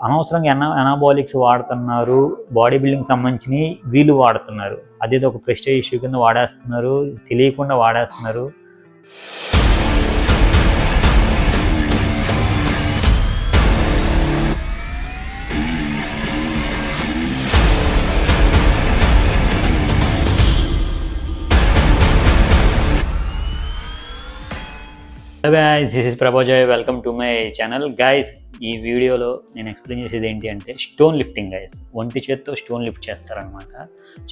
అనవసరంగా అనాబాలిక్స్ వాడుతున్నారు, body building సంబంధించి వీళ్ళు వాడుతున్నారు. అదేదో ఒక ప్రెస్టేజ్ ఇష్యూ కింద వాడేస్తున్నారు, తెలియకుండా వాడేస్తున్నారు. Hello guys, this is Prabhajay. Welcome to my channel. Guys, ఈ వీడియోలో నేను ఎక్స్ప్లెయిన్ చేసేది ఏంటి అంటే స్టోన్ లిఫ్టింగ్. గైస్, ఒంటి చేత్తో స్టోన్ లిఫ్ట్ చేస్తారనమాట.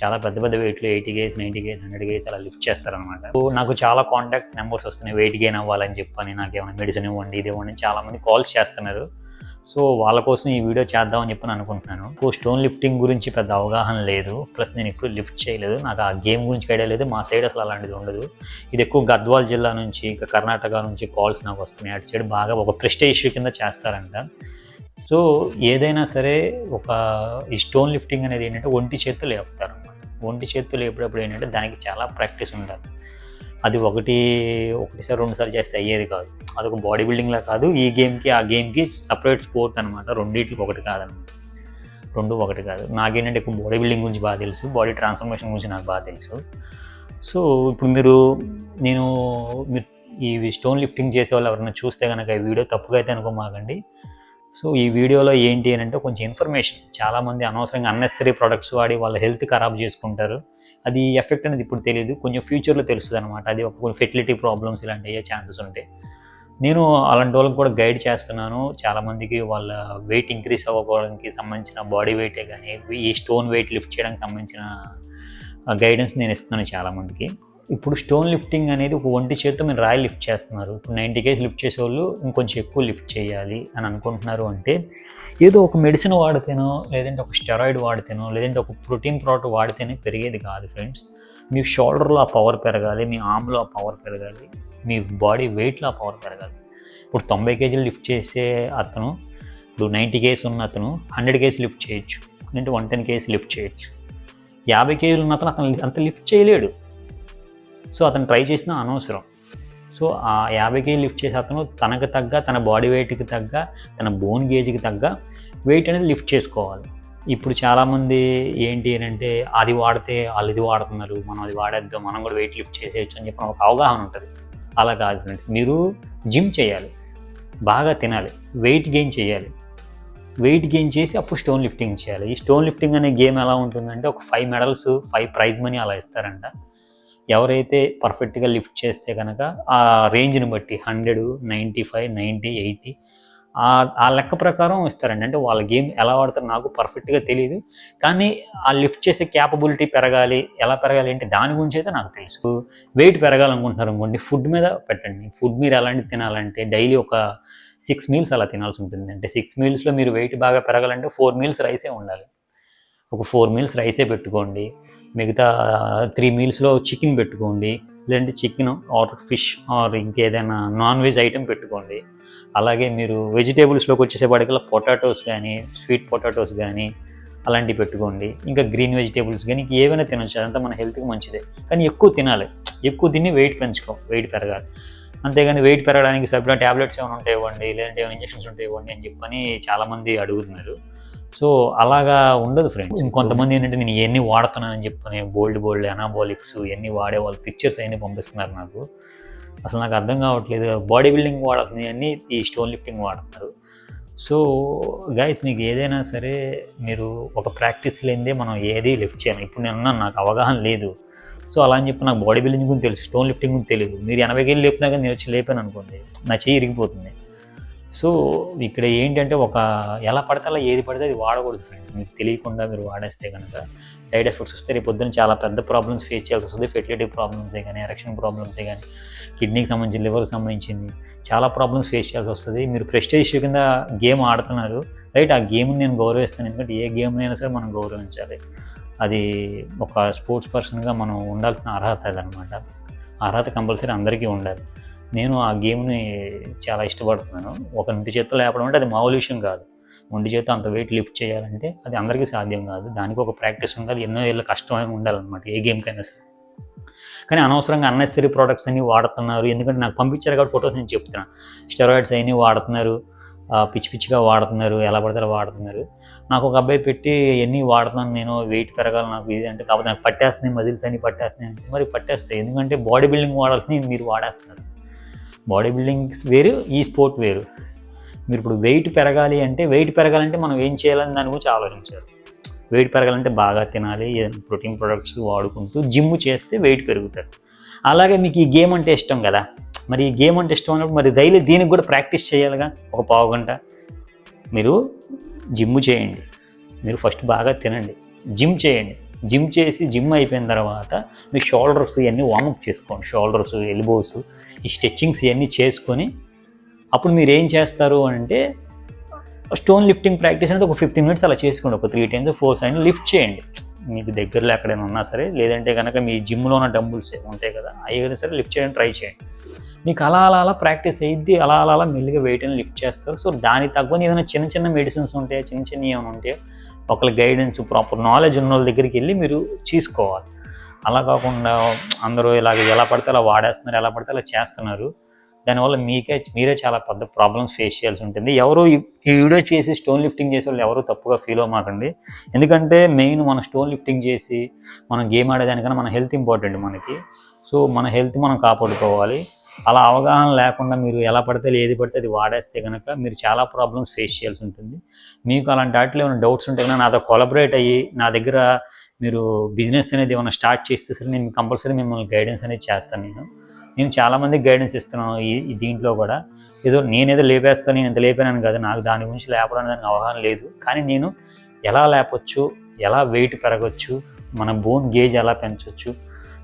చాలా పెద్ద పెద్ద వెయిట్లు 80 కేజీ 90 కేజీ 100 కేజీ అలా లిఫ్ట్ చేస్తారనమాట. నాకు చాలా కాంటాక్ట్ నెంబర్స్ వస్తున్నాయి, వెయిట్ గెయిన్ అవ్వాలని చెప్పని, నాకు ఏమైనా మెడిసిన్ ఇవ్వండి, ఇది ఇవ్వండి, చాలామంది కాల్స్ చేస్తున్నారు. సో వాళ్ళ కోసం ఈ వీడియో చేద్దామని చెప్పి అనుకుంటున్నాను. స్టోన్ లిఫ్టింగ్ గురించి పెద్ద అవగాహన లేదు, ప్లస్ నేను ఎప్పుడు లిఫ్ట్ చేయలేదు, నాకు ఆ గేమ్ గురించి ఐడియా లేదు. మా సైడ్ అసలు అలాంటిది ఉండదు. ఇది ఎక్కువ గద్వాల్ జిల్లా నుంచి, ఇంకా కర్ణాటక నుంచి కాల్స్ నాకు వస్తున్నాయి. అటు సైడ్ బాగా ఒక ప్రెస్టేజ్ ఇష్యూ కింద చేస్తారంట. సో ఏదైనా సరే ఈ స్టోన్ లిఫ్టింగ్ అనేది ఏంటంటే ఒంటి చేతులు లేపుతారనమాట. ఒంటి చేతులు లేపేటప్పుడు ఏంటంటే దానికి చాలా ప్రాక్టీస్ ఉండాలి. అది ఒకటిసారి 2 సార్లు చేస్తే అయ్యేది కాదు. అదొక బాడీ బిల్డింగ్లా కాదు. ఈ గేమ్కి ఆ గేమ్కి సపరేట్ స్పోర్ట్ అనమాట. రెండింటికి ఒకటి కాదనమాట. రెండు ఒకటి కాదు. నాకేంటంటే ఎక్కువ బాడీ బిల్డింగ్ గురించి బాగా తెలుసు, బాడీ ట్రాన్స్ఫర్మేషన్ గురించి నాకు బాగా తెలుసు. సో ఇప్పుడు మీరు ఈ స్టోన్ లిఫ్టింగ్ చేసే వాళ్ళు ఎవరైనా చూస్తే కనుక ఈ వీడియో తప్పుగా అయితే అనుకోమాకండి. సో ఈ వీడియోలో ఏంటి అని అంటే కొంచెం ఇన్ఫర్మేషన్. చాలామంది అనవసరంగా అన్నెసరీ ప్రొడక్ట్స్ వాడి వాళ్ళ హెల్త్ ఖరాబ్ చేసుకుంటారు. అది ఎఫెక్ట్ అనేది ఇప్పుడు తెలియదు, కొంచెం ఫ్యూచర్లో తెలుస్తుంది అనమాట. అది ఒక ఫెర్టిలిటీ ప్రాబ్లమ్స్ ఇలాంటి అయ్యే ఛాన్సెస్ ఉంటాయి. నేను అలాంటి వాళ్ళకి కూడా గైడ్ చేస్తున్నాను. చాలామందికి వాళ్ళ వెయిట్ ఇంక్రీజ్ అవ్వడానికి సంబంధించిన బాడీ వెయిటే కానీ ఈ స్టోన్ వెయిట్ లిఫ్ట్ చేయడానికి సంబంధించిన గైడెన్స్ నేను ఇస్తున్నాను చాలామందికి. ఇప్పుడు స్టోన్ లిఫ్టింగ్ అనేది ఒక ఒంటి చేత్తో మీరు రాయి లిఫ్ట్ చేస్తున్నారు. ఇప్పుడు 90 కేజీ లిఫ్ట్ చేసేవాళ్ళు ఇంకొంచెం ఎక్కువ లిఫ్ట్ చేయాలి అని అనుకుంటున్నారు అంటే ఏదో ఒక మెడిసిన్ వాడితేనో, లేదంటే ఒక స్టెరాయిడ్ వాడితేనో, లేదంటే ఒక ప్రోటీన్ ప్రోడక్ట్ వాడితేనే పెరిగేది కాదు ఫ్రెండ్స్. మీ షోల్డర్లో ఆ పవర్ పెరగాలి, మీ ఆర్మ్లో ఆ పవర్ పెరగాలి, మీ బాడీ వెయిట్లో ఆ పవర్ పెరగాలి. ఇప్పుడు 90 కేజీలు లిఫ్ట్ చేసే అతను, ఇప్పుడు 90 కేజీ ఉన్న అతను 100 కేజీ లిఫ్ట్ చేయొచ్చు, లేదంటే 110 కేజీ లిఫ్ట్ చేయొచ్చు. 50 కేజీలు ఉన్న అతను అంత లిఫ్ట్ చేయలేడు. సో అతను ట్రై చేసినా అనవసరం. సో ఆ 50 కేజీ లిఫ్ట్ చేసే అతను తనకు తగ్గ, తన బాడీ వెయిట్కి తగ్గ, తన బోన్ గేజ్కి తగ్గ వెయిట్ అనేది లిఫ్ట్ చేసుకోవాలి. ఇప్పుడు చాలామంది ఏంటి అని అంటే అది వాడితే వాళ్ళు ఇది వాడుతున్నారు, మనం అది వాడేద్దాం, మనం కూడా వెయిట్ లిఫ్ట్ చేసేయచ్చు అని చెప్పి ఒక అవగాహన ఉంటుంది. అలా కాదు ఫ్రెండ్స్. మీరు జిమ్ చేయాలి, బాగా తినాలి, వెయిట్ గెయిన్ చేయాలి. వెయిట్ గెయిన్ చేసి అప్పుడు స్టోన్ లిఫ్టింగ్ చేయాలి. ఈ స్టోన్ లిఫ్టింగ్ అనే గేమ్ ఎలా ఉంటుందంటే ఒక 5 మెడల్స్ 5 ప్రైజ్ మనీ అలా ఇస్తారంట. ఎవరైతే పర్ఫెక్ట్గా లిఫ్ట్ చేస్తే కనుక ఆ రేంజ్ని బట్టి 100, 95, 90, 80 ఆ లెక్క ప్రకారం ఇస్తారండి. అంటే వాళ్ళ గేమ్ ఎలా వాడతారో నాకు పర్ఫెక్ట్గా తెలియదు, కానీ ఆ లిఫ్ట్ చేసే క్యాపబిలిటీ పెరగాలి. ఎలా పెరగాలి అంటే దాని గురించి అయితే నాకు తెలుసు. వెయిట్ పెరగాలనుకుంటున్నారు అనుకోండి, ఫుడ్ మీద పెట్టండి. ఫుడ్ మీరు ఎలాంటి తినాలంటే డైలీ ఒక 6 మీల్స్ అలా తినాల్సి ఉంటుంది. అంటే 6 మీల్స్లో మీరు వెయిట్ బాగా పెరగాలంటే 4 మీల్స్ రైసే ఉండాలి. ఒక 4 మీల్స్ రైసే పెట్టుకోండి. మిగతా 3 మీల్స్లో చికెన్ పెట్టుకోండి, లేదంటే చికెన్ ఆర్ ఫిష్ ఆర్ ఇంకేదైనా నాన్ వెజ్ ఐటెం పెట్టుకోండి. అలాగే మీరు వెజిటేబుల్స్లోకి వచ్చేసేపాటికల్లా పొటాటోస్ కానీ, స్వీట్ పొటాటోస్ కానీ అలాంటివి పెట్టుకోండి. ఇంకా గ్రీన్ వెజిటేబుల్స్ కానీ ఏవైనా తినొచ్చు, అదంతా మన హెల్త్కి మంచిదే. కానీ ఎక్కువ తినాలి, ఎక్కువ తిని వెయిట్ వెయిట్ పెరగాలి. అంతేగాని వెయిట్ పెరగడానికి సబ్లా ట్యాబ్లెట్స్ ఏమైనా ఉంటే ఇవ్వండి, లేదంటే ఏమైనా ఇంజెక్షన్స్ ఉంటే ఇవ్వండి అని చెప్పని చాలామంది అడుగుతున్నారు. సో అలాగా ఉండదు ఫ్రెండ్స్. ఇంకొంతమంది ఏంటంటే నేను ఇవన్నీ వాడుతున్నానని చెప్పని బోల్డ్ అనాబాలిక్స్ ఇవన్నీ వాడే వాళ్ళు పిక్చర్స్ అవన్నీ పంపిస్తున్నారు నాకు. అసలు నాకు అర్థం కావట్లేదు. బాడీ బిల్డింగ్ వాడాల్సినవన్నీ ఈ స్టోన్ లిఫ్టింగ్ వాడుతున్నారు. సో గైస్, మీకు ఏదైనా సరే మీరు ఒక ప్రాక్టీస్ లేనిదే మనం ఏది లిఫ్ట్ చేయాలి. ఇప్పుడు నేను అన్నాను నాకు అవగాహన లేదు. సో అలా అని చెప్పి నాకు బాడీ బిల్డింగ్ గురించి తెలుసు, స్టోన్ లిఫ్టింగ్ గురించి తెలియదు. మీరు 80 కేజీలు లేపినా కానీ నేను వచ్చి లేపాను అనుకోండి, నా చెయ్యి ఇరిగిపోతుంది. సో ఇక్కడ ఏంటంటే ఎలా పడితే అలా ఏది పడితే అది వాడకూడదు ఫ్రెండ్స్. మీకు తెలియకుండా మీరు వాడేస్తే కనుక సైడ్ ఎఫెక్ట్స్ వస్తే రేపు పొద్దున్న చాలా పెద్ద ప్రాబ్లమ్స్ ఫేస్ చేయాల్సి వస్తుంది. ఫెర్టిలిటీ ప్రాబ్లమ్సే కానీ, ఎరెక్షన్ ప్రాబ్లమ్సే కానీ, కిడ్నీకి సంబంధించి, లివర్కి సంబంధించింది చాలా ప్రాబ్లమ్స్ ఫేస్ చేయాల్సి వస్తుంది. మీరు ప్రెస్టేజ్ ఇష్యూ కింద గేమ్ ఆడుతున్నారు, రైట్? ఆ గేమ్ని నేను గౌరవిస్తాను. ఎందుకంటే ఏ గేమ్నైనా సరే మనం గౌరవించాలి. అది ఒక స్పోర్ట్స్ పర్సన్గా మనం ఉండాల్సిన అర్హత అదనమాట. అర్హత కంపల్సరీ అందరికీ ఉండాలి. నేను ఆ గేమ్ని చాలా ఇష్టపడుతున్నాను. ఒక ఒంటి చేత్తో లేపడం అంటే అది మామూలు విషయం కాదు. ఒంటి చేత్తో అంత వెయిట్ లిఫ్ట్ చేయాలంటే అది అందరికీ సాధ్యం కాదు. దానికి ఒక ప్రాక్టీస్ ఉండాలి, ఎన్నో ఏళ్ళ కష్టం ఉండాలన్నమాట ఏ గేమ్కైనా సరే. కానీ అనవసరంగా అన్నెసరీ ప్రోడక్ట్స్ అన్నీ వాడుతున్నారు. ఎందుకంటే నాకు పంపించారు కాబట్టి ఫొటోస్ నేను చెప్తున్నాను. స్టెరాయిడ్స్ అవన్నీ వాడుతున్నారు, పిచ్చి పిచ్చిగా వాడుతున్నారు, ఎలా పడితే అలా వాడుతున్నారు. నాకు ఒక అబ్బాయి పెట్టి ఎన్ని వాడుతున్నాను నేను, వెయిట్ పెరగాలి నాకు ఇది అంటే, కాకపోతే నాకు పట్టేస్తున్నాయి, మజిల్స్ అన్ని పట్టేస్తున్నాయి అంటే, మరి పట్టేస్తాయి. ఎందుకంటే బాడీ బిల్డింగ్ వాడాలని మీరు వాడేస్తున్నారు. బాడీ బిల్డింగ్స్ వేరు, ఈ స్పోర్ట్ వేరు. మీరు ఇప్పుడు వెయిట్ పెరగాలంటే మనం ఏం చేయాలని దాని గురించి ఆలోచించారు. వెయిట్ పెరగాలంటే బాగా తినాలి, ప్రోటీన్ ప్రొడక్ట్స్ వాడుకుంటూ జిమ్ చేస్తే వెయిట్ పెరుగుతారు. అలాగే మీకు ఈ గేమ్ అంటే ఇష్టం కదా, మరి ఈ గేమ్ అంటే ఇష్టం అన్నప్పుడు మరి డైలీ దీనికి కూడా ప్రాక్టీస్ చేయాలిగా. ఒక పావు గంట మీరు జిమ్ చేయండి, మీరు ఫస్ట్ బాగా తినండి, జిమ్ చేయండి. జిమ్ అయిపోయిన తర్వాత మీ షోల్డర్స్ ఇవన్నీ వార్మప్ చేసుకోండి. షోల్డర్స్, ఎల్బోస్, ఈ స్ట్రెచ్చింగ్స్ ఇవన్నీ చేసుకొని అప్పుడు మీరు ఏం చేస్తారు అంటే స్టోన్ లిఫ్టింగ్ ప్రాక్టీస్ అనేది ఒక 15 మినిట్స్ అలా చేసుకోండి. ఒక 3 times 4 times లిఫ్ట్ చేయండి. మీకు దగ్గరలో ఎక్కడైనా ఉన్నా సరే, లేదంటే కనుక మీ జిమ్లో ఉన్న డంబుల్స్ ఉంటాయి కదా, అవి సరే లిఫ్ట్ చేయడానికి ట్రై చేయండి. మీకు అలా ప్రాక్టీస్ అయ్యిద్ది, అలా మెల్లిగా వెయిట్ అని లిఫ్ట్ చేస్తారు. సో దానికి తగ్గని ఏదైనా చిన్న మెడిసిన్స్ ఉంటాయి, చిన్న ఏమైనా ఉంటాయి, ఒకళ్ళ గైడెన్స్, ప్రాపర్ నాలెడ్జ్ ఉన్న వాళ్ళ దగ్గరికి వెళ్ళి మీరు తీసుకోవాలి. అలా కాకుండా అందరూ ఇలాగ ఎలా పడితే అలా వాడేస్తున్నారు, ఎలా పడితే అలా చేస్తున్నారు. దానివల్ల మీరే చాలా పెద్ద ప్రాబ్లమ్స్ ఫేస్ చేయాల్సి ఉంటుంది. ఎవరు ఈ వీడియో చేసి స్టోన్ లిఫ్టింగ్ చేసే వాళ్ళు ఎవరు తప్పుగా ఫీల్ అవ్వమాకండి. ఎందుకంటే మెయిన్ మనం స్టోన్ లిఫ్టింగ్ చేసి మనం గేమ్ ఆడేదానికన్నా మన హెల్త్ ఇంపార్టెంట్ మనకి. సో మన హెల్త్ మనం కాపాడుకోవాలి. అలా అవగాహన లేకుండా మీరు ఎలా పడితే ఏది పడితే అది వాడేస్తే కనుక మీరు చాలా ప్రాబ్లమ్స్ ఫేస్ చేయాల్సి ఉంటుంది. మీకు అలాంటి వాటిలో ఏమైనా డౌట్స్ ఉంటే కనుక నాతో కొలాబరేట్ అయ్యి నా దగ్గర మీరు బిజినెస్ అనేది ఏమైనా స్టార్ట్ చేస్తే సరే నేను కంపల్సరీ మిమ్మల్ని గైడెన్స్ అనేది చేస్తాను. నేను చాలామందికి గైడెన్స్ ఇస్తున్నాను ఈ దీంట్లో కూడా. నేనేదో లేపేస్తాను, నేను ఎంత లేపానని కాదు, నాకు దాని గురించి లేపడానికి దానికి అవగాహన లేదు. కానీ నేను ఎలా లేపొచ్చు, ఎలా వెయిట్ పెరగచ్చు, మన బోన్ గేజ్ ఎలా పెంచవచ్చు,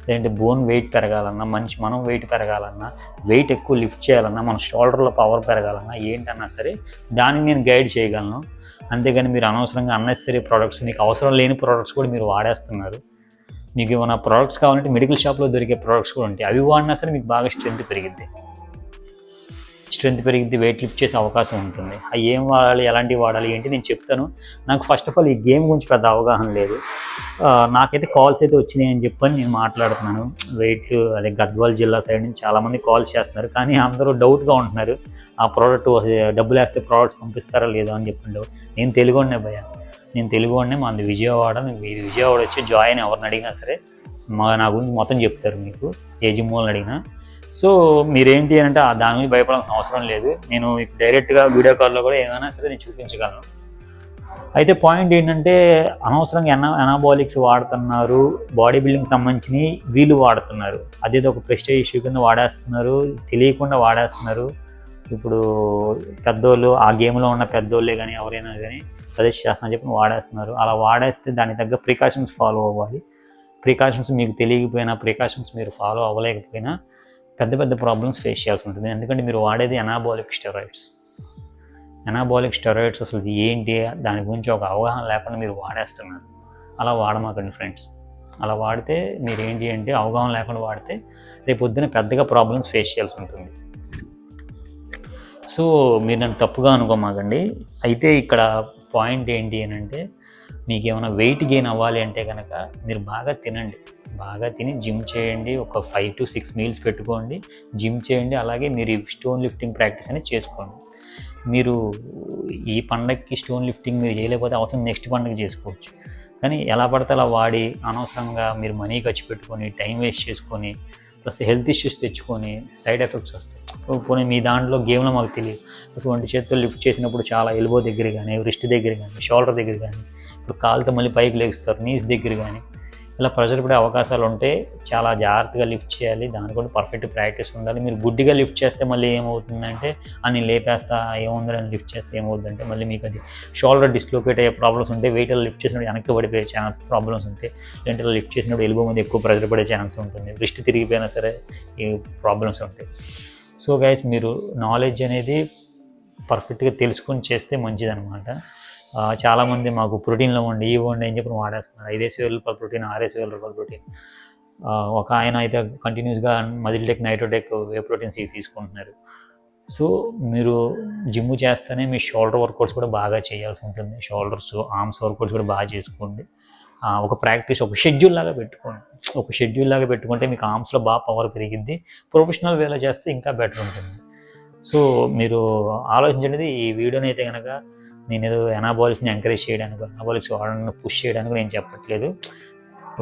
లేదంటే బోన్ వెయిట్ పెరగాలన్నా, మనం వెయిట్ పెరగాలన్నా, వెయిట్ ఎక్కువ లిఫ్ట్ చేయాలన్నా, మన షోల్డర్లో పవర్ పెరగాలన్నా, ఏంటన్నా సరే దానికి నేను గైడ్ చేయగలను. అంతేగాని మీరు అనవసరంగా అన్నెసరీ ప్రోడక్ట్స్, మీకు అవసరం లేని ప్రోడక్ట్స్ కూడా మీరు వాడేస్తున్నారు. మీకు ఏమైనా ప్రోడక్ట్స్ కావాలంటే మెడికల్ షాప్లో దొరికే ప్రోడక్ట్స్ కూడా ఉంటాయి, అవి వాడినా సరే మీకు బాగా స్ట్రెంత్ పెరిగిద్ది, వెయిట్ లిఫ్ట్ చేసే అవకాశం ఉంటుంది. అవి ఏం వాడాలి, ఎలాంటివి వాడాలి ఏంటి నేను చెప్తాను. నాకు ఫస్ట్ ఆఫ్ ఆల్ ఈ గేమ్ గురించి పెద్ద అవగాహన లేదు. నాకైతే కాల్స్ అయితే వచ్చినాయి అని చెప్పని నేను మాట్లాడుతున్నాను. గద్వాల్ జిల్లా సైడ్ నుంచి చాలామంది కాల్స్ చేస్తున్నారు, కానీ అందరూ డౌట్గా ఉంటున్నారు. ఆ ప్రోడక్ట్ డబ్బులు వేస్తే ప్రోడక్ట్స్ పంపిస్తారా లేదో అని చెప్పండి. నేను తెలుగునే భయ్యా, మాది విజయవాడ. మీరు విజయవాడ వచ్చి జాయిన్ ఎవరిని అడిగినా సరే నా గురించి మొత్తం చెప్తారు మీకు, ఏ జిమ్ వాళ్ళని అడిగినా. సో మీరేంటి అంటే దాని మీద భయపడాల్సిన అవసరం లేదు. నేను డైరెక్ట్గా వీడియో కాల్లో కూడా ఏమైనా సరే నేను చూపించగలను. అయితే పాయింట్ ఏంటంటే అనవసరంగా ఎనాబాలిక్స్ వాడుతున్నారు, బాడీ బిల్డింగ్ సంబంధించి వీళ్ళు వాడుతున్నారు. అదేదో ఒక ప్రెస్టేజ్ ఇష్యూ కింద వాడేస్తున్నారు, తెలియకుండా వాడేస్తున్నారు. ఇప్పుడు పెద్దోళ్ళు, ఆ గేమ్లో ఉన్న పెద్దోళ్ళే కానీ ఎవరైనా కానీ సజెస్ట్ చేస్తున్నా చెప్పి వాడేస్తున్నారు. అలా వాడేస్తే దానికి తగ్గ ప్రికాషన్స్ ఫాలో అవ్వాలి. ప్రికాషన్స్ మీకు తెలియకపోయినా, ప్రికాషన్స్ మీరు ఫాలో అవ్వలేకపోయినా పెద్ద ప్రాబ్లమ్స్ ఫేస్ చేయాల్సి ఉంటుంది. ఎందుకంటే మీరు వాడేది ఎనాబాలిక్ స్టెరాయిడ్స్ అసలు ఏంటి దాని గురించి ఒక అవగాహన లేకుండా మీరు వాడేస్తున్నారు. అలా వాడమాకండి ఫ్రెండ్స్. అలా వాడితే మీరు ఏంటి అంటే అవగాహన లేకుండా వాడితే రేపు పొద్దున పెద్దగా ప్రాబ్లమ్స్ ఫేస్ చేయాల్సి ఉంటుంది. సో మీరు నన్ను తప్పుగా అనుకోమాకండి. అయితే ఇక్కడ పాయింట్ ఏంటి అని అంటే మీకు ఏమైనా వెయిట్ గెయిన్ అవ్వాలి అంటే కనుక మీరు బాగా తిని జిమ్ చేయండి. ఒక 5 to 6 మీల్స్ పెట్టుకోండి, జిమ్ చేయండి. అలాగే మీరు స్టోన్ లిఫ్టింగ్ ప్రాక్టీస్ అనేది చేసుకోండి. మీరు ఈ పండగకి స్టోన్ లిఫ్టింగ్ మీరు చేయలేకపోతే అవసరం నెక్స్ట్ పండగ చేసుకోవచ్చు. కానీ ఎలా పడితే అలా వాడి అనవసరంగా మీరు మనీ ఖర్చు పెట్టుకొని, టైం వేస్ట్ చేసుకొని, ప్లస్ హెల్త్ ఇష్యూస్ తెచ్చుకొని సైడ్ ఎఫెక్ట్స్ వస్తాయి. పోనీ మీ దాంట్లో గేమ్లో మాకు తెలియదు, అటువంటి చేతితో లిఫ్ట్ చేసినప్పుడు చాలా ఎల్బో దగ్గర కానీ, రిస్ట్ దగ్గర కానీ, షోల్డర్ దగ్గర కానీ, ఇప్పుడు కాలుతో మళ్ళీ పైకి లేస్తారు, నీస్ దగ్గర కానీ, ఇలా ప్రెషర్ పడే అవకాశాలు ఉంటే చాలా జాగ్రత్తగా లిఫ్ట్ చేయాలి. దాని కూడా పర్ఫెక్ట్ ప్రాక్టీస్ ఉండాలి. మీరు గుడ్డిగా లిఫ్ట్ చేస్తే మళ్ళీ ఏమవుతుందంటే నేను లేపేస్తా ఏముందని లిఫ్ట్ చేస్తే ఏమవుతుందంటే మళ్ళీ మీకు అది షోల్డర్ డిస్లోకేట్ అయ్యే ప్రాబ్లమ్స్ ఉంటాయి. వెయిట్ లిఫ్ట్ చేసినప్పుడు వెనక్కి పడిపోయే ప్రాబ్లమ్స్ ఉంటాయి. లేదంటే లిఫ్ట్ చేసినప్పుడు ఎల్బో మీద ఎక్కువ ప్రెషర్ పడే ఛాన్స్ ఉంటుంది. రిస్ట్ తిరిగిపోయినా సరే ఈ ప్రాబ్లమ్స్ ఉంటాయి. సో గైస్, మీరు నాలెడ్జ్ అనేది పర్ఫెక్ట్గా తెలుసుకొని చేస్తే మంచిదన్నమాట. చాలామంది మాకు ప్రోటీన్లో ఇవ్వండి అని చెప్పి వాడేస్తున్నారు. 5,000 రూపాయల ప్రోటీన్, 6,000 రూపాయల ప్రోటీన్. ఒక ఆయన అయితే కంటిన్యూస్గా మజిల్టెక్, నైట్రోటెక్, వే ప్రోటీన్స్ ఇవి తీసుకుంటున్నారు. సో మీరు జిమ్ చేస్తేనే మీ షోల్డర్ వర్కౌట్స్ కూడా బాగా చేయాల్సి ఉంటుంది. షోల్డర్స్, ఆర్మ్స్ వర్కౌట్స్ కూడా బాగా చేసుకోండి. ఒక ప్రాక్టీస్, ఒక షెడ్యూల్ లాగా పెట్టుకుంటే మీకు ఆర్మ్స్లో బాగా పవర్ పెరిగిద్ది. ప్రొఫెషనల్ వేలో చేస్తే ఇంకా బెటర్ ఉంటుంది. సో మీరు ఆలోచించండి. ఈ వీడియోని అయితే కనుక నేను ఏదో ఎనాబాలిక్స్ని ఎంకరేజ్ చేయడానికి, ఎనాబాలిక్స్ వాడడానికి పుష్ చేయడానికి నేను చెప్పట్లేదు.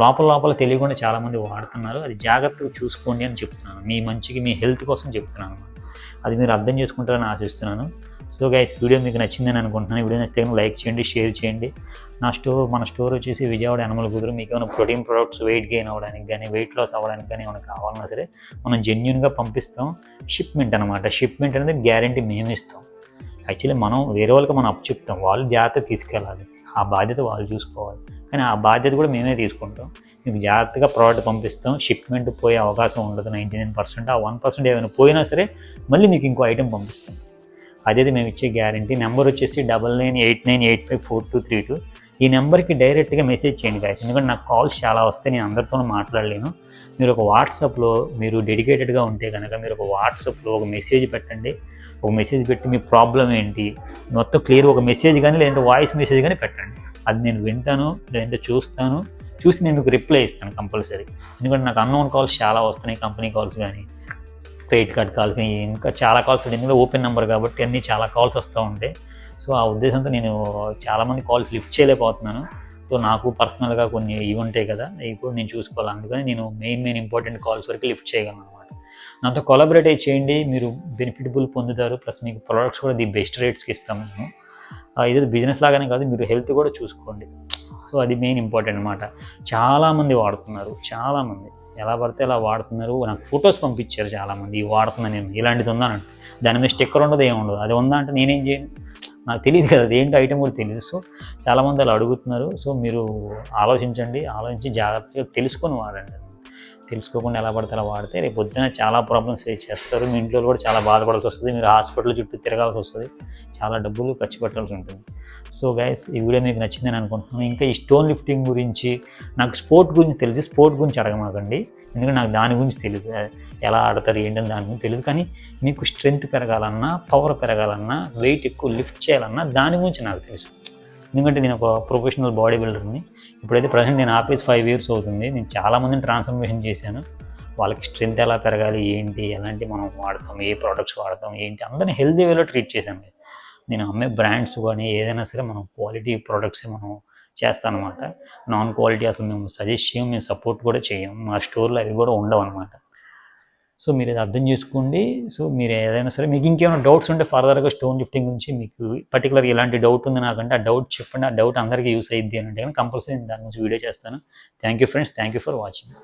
లోపల తెలియకుండా చాలామంది వాడుతున్నారు. అది జాగ్రత్తగా చూసుకోండి అని చెప్తున్నాను. మీ మంచికి, మీ హెల్త్ కోసం చెప్తున్నాను. అది మీరు అర్థం చేసుకుంటారని ఆశిస్తున్నాను. సో గైస్, వీడియో మీకు నచ్చిందని అనుకుంటున్నాను. వీడియో నచ్చితే లైక్ చేయండి, షేర్ చేయండి. మన స్టోర్ వచ్చేసి విజయవాడ యనమల కుదురు. మీకు ఏమైనా ప్రోటీన్ ప్రొడక్ట్స్ వెయిట్ గెయిన్ అవ్వడానికి కానీ, వెయిట్ లాస్ అవ్వడానికి కానీ ఏమైనా కావాలన్నా సరే మనం జెన్యూన్గా పంపిస్తాం. షిప్మెంట్ అనమాట. షిప్మెంట్ అనేది గ్యారంటీ మేము ఇస్తాం. యాక్చువల్లీ మనం వేరే వాళ్ళకి మనం అప్పు చెప్తాం, వాళ్ళు జాగ్రత్తగా తీసుకెళ్ళాలి. ఆ బాధ్యత వాళ్ళు చూసుకోవాలి. కానీ ఆ బాధ్యత కూడా మేమే తీసుకుంటాం. మీకు జాగ్రత్తగా ప్రోడక్ట్ పంపిస్తాం. షిప్మెంట్ పోయే అవకాశం ఉండదు 99%. ఆ 1% ఏమైనా పోయినా సరే మళ్ళీ మీకు ఇంకో ఐటెం పంపిస్తాం. అదేది మేము ఇచ్చే గ్యారంటీ. నెంబర్ వచ్చేసి 9989854232. ఈ నెంబర్కి డైరెక్ట్గా మెసేజ్ చేయండి గాయస్. ఎందుకంటే నాకు కాల్స్ చాలా వస్తాయి, నేను అందరితోనూ మాట్లాడలేను. మీరు ఒక వాట్సాప్లో మీరు డెడికేటెడ్గా ఉంటే కనుక మీరు ఒక వాట్సాప్లో ఒక మెసేజ్ పెట్టండి. ఒక మెసేజ్ పెట్టి మీ ప్రాబ్లం ఏంటి మొత్తం క్లియర్ ఒక మెసేజ్ కానీ లేదంటే వాయిస్ మెసేజ్ కానీ పెట్టండి. అది నేను వింటాను, లేదంటే చూసి నేను మీకు రిప్లై ఇస్తాను కంపల్సరీ. ఎందుకంటే నాకు అన్నోన్ కాల్స్ చాలా వస్తున్నాయి, కంపెనీ కాల్స్ కానీ, క్రెడిట్ కార్డ్ కాల్స్ కానీ, ఇంకా చాలా కాల్స్. ఎందుకంటే ఓపెన్ నెంబర్ కాబట్టి అన్నీ చాలా కాల్స్ వస్తూ ఉంటాయి. సో ఆ ఉద్దేశంతో నేను చాలామంది కాల్స్ లిఫ్ట్ చేయలేకపోతున్నాను. సో నాకు పర్సనల్గా కొన్ని ఇవి ఉంటాయి కదా, ఇవి కూడా నేను చూసుకోవాలి. అందుకని నేను మెయిన్ ఇంపార్టెంట్ కాల్స్ వరకు లిఫ్ట్ చేయగలను అనమాట. నాతో కొలాబరేట్ చేయండి, మీరు బెనిఫిటబుల్ పొందుతారు. ప్లస్ మీకు ప్రొడక్ట్స్ కూడా ది బెస్ట్ రేట్స్కి ఇస్తాం మేము. ఇది బిజినెస్ లాగానే కాదు, మీరు హెల్త్ కూడా చూసుకోండి. సో అది మెయిన్ ఇంపార్టెంట్ అనమాట. చాలామంది వాడుతున్నారు, చాలామంది ఎలా పడితే అలా వాడుతున్నారు. నాకు ఫొటోస్ పంపించారు చాలామంది, ఇవి వాడుతున్నాను నేను, ఇలాంటిది ఉందా అంటే. దాని మీద స్టిక్కర్ ఉండదు, ఏముండదు. అది ఉందా అంటే నేనేం చేయను, నాకు తెలియదు కదా, అది ఏంటో ఐటెం కూడా తెలియదు. సో చాలామంది అలా అడుగుతున్నారు. సో మీరు ఆలోచించి జాగ్రత్తగా తెలుసుకొని వాడండి. తెలుసుకోకుండా ఎలా పడితే అలా వాడితే రేపు పొద్దున చాలా ప్రాబ్లమ్స్ ఫేస్ చేస్తారు. మీ ఇంట్లో కూడా చాలా బాధపడాల్సి వస్తుంది. మీరు హాస్పిటల్ చుట్టూ తిరగాల్సి వస్తుంది, చాలా డబ్బులు ఖర్చు పెట్టాల్సి ఉంటుంది. సో గైస్, ఈ వీడియో మీకు నచ్చిందని అనుకుంటున్నాను. ఇంకా ఈ స్టోన్ లిఫ్టింగ్ గురించి, నాకు స్పోర్ట్ గురించి తెలిసి స్పోర్ట్ గురించి అడగమాకండి. ఎందుకంటే నాకు దాని గురించి తెలియదు, ఎలా ఆడతారు ఏంటని దాని గురించి తెలియదు. కానీ మీకు స్ట్రెంగ్త్ పెరగాలన్నా, పవర్ పెరగాలన్నా, వెయిట్ ఎక్కువ లిఫ్ట్ చేయాలన్నా దాని గురించి నాకు తెలుసు. ఎందుకంటే నేను ఒక ప్రొఫెషనల్ బాడీ బిల్డర్ని. ఇప్పుడైతే ప్రజెంట్ నేను ఆపేసి 5 years అవుతుంది. నేను చాలామందిని ట్రాన్స్ఫర్మేషన్ చేశాను. వాళ్ళకి స్ట్రెంత్ ఎలా పెరగాలి ఏంటి, ఎలాంటి మనం వాడతాం, ఏ ప్రోడక్ట్స్ వాడతాం ఏంటి, అందరినీ హెల్తీ వేలో ట్రీట్ చేశాను. నేను అమ్మే బ్రాండ్స్ కానీ ఏదైనా సరే మనం క్వాలిటీ ప్రోడక్ట్స్ మనం చేస్తాను అనమాట. నాన్ క్వాలిటీ అసలు మేము సజెస్ట్ చేయం, మేము సపోర్ట్ కూడా చేయం. మా స్టోర్లో అవి కూడా ఉండవు అనమాట. సో మీరు ఇది అర్థం చేసుకోండి. సో మీరు ఏదైనా సరే మీకు ఇంకేమైనా డౌట్స్ ఉంటే ఫర్దర్గా స్టోన్ లిఫ్టింగ్ గురించి మీకు పర్టికులర్గా ఇలాంటి డౌట్ ఉంది నాకంటే ఆ డౌట్ చెప్పండి. ఆ డౌట్ అందరికీ యూస్ అయ్యిద్ది అని అంటే కానీ కంపల్సరీ దాని గురించి వీడియో చేస్తాను. Thank you friends, thank you for watching.